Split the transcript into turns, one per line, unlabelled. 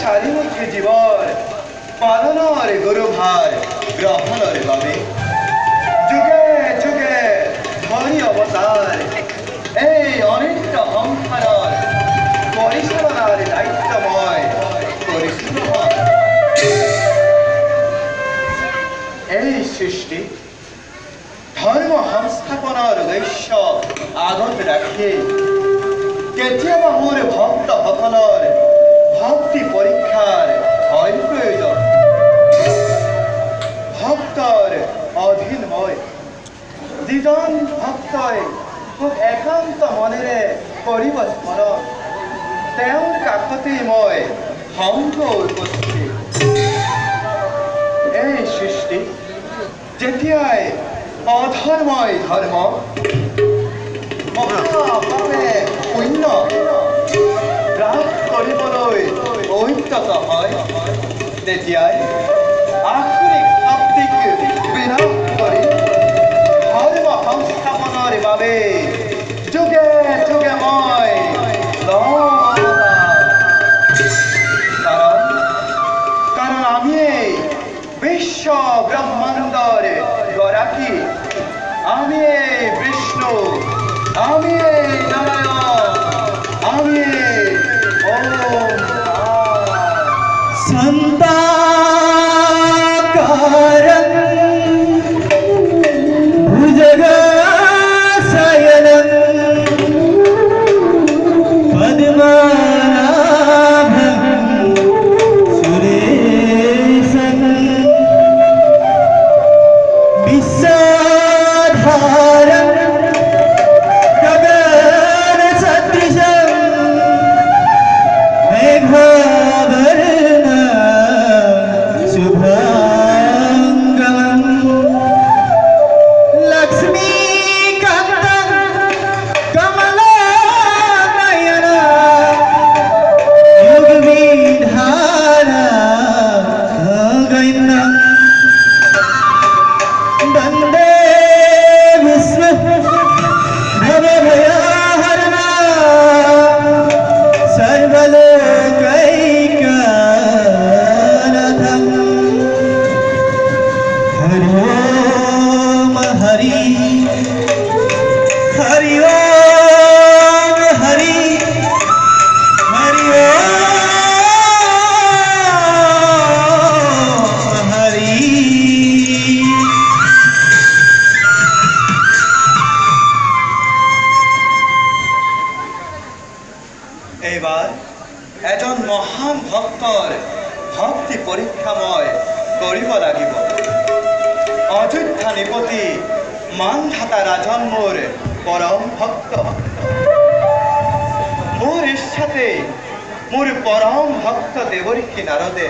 চারিমুখে জীবন পালনের গুরুভার গ্রহণের বাবে যুগে যুগে হরি অবতার এই অনিত্য সংসাৰৰ পৰিচালনাৰ দায়িত্বময় কৰিছিল। এই সৃষ্টি ধৰ্ম সংস্থাপনৰ উদ্দেশ্য আগত ৰাখি কেতিয়াবা মোৰ ভক্তসকলৰ ভক্তি পৰীক্ষাৰ হয় প্ৰয়োজন। ভক্তৰ অধীন মই যিজন ভক্তই খুব একান্ত মনেৰে কৰিব স্মৰণ তেওঁৰ কাষতেই মই সংঘ উপস্থিত। এই সৃষ্টি যেতিয়াই অধৰ্মই ধৰ্ম মহাপাপে পুণ্য হ্ৰাস কৰিবলৈ ঐক্যত হয় তেতিয়াই আসুৰিক শক্তিক বিনাশ কৰি ধৰ্ম সংস্থাপনৰ বাবে যুগে যুগে মই কাৰণ আমি বিশ্ব ব্ৰহ্মাণ্ডৰ গৰাকী, আমি বিষ্ণু, আমি নারায়ণ, আমি ওম
শান্তাকারং ভুজগশয়নং পদ্মনাভং সুরেশং বিশ্বধারং গগনসদৃশং মেঘাবর্ণং শুভাঙ্গং লক্ষ্মীকান্तं কমলানয়নং যোগবিধানগম্যং বন্দে বিষ্ণু ভবভয়হরণং সর্বলোকৈকনাথং। হরি ওম হরি হরি ওম হরি হরি ওম হরি।
এইবাৰ এজন মহান ভক্তৰ ভক্তি পৰীক্ষা মই কৰিব লাগিব। অযোধ্যা নিপতি মানধাতা ৰাজন মোৰ পৰম ভক্ত। মোৰ ইচ্ছাতে মোৰ পৰম ভক্ত দেৱৰ্ষী নাৰদে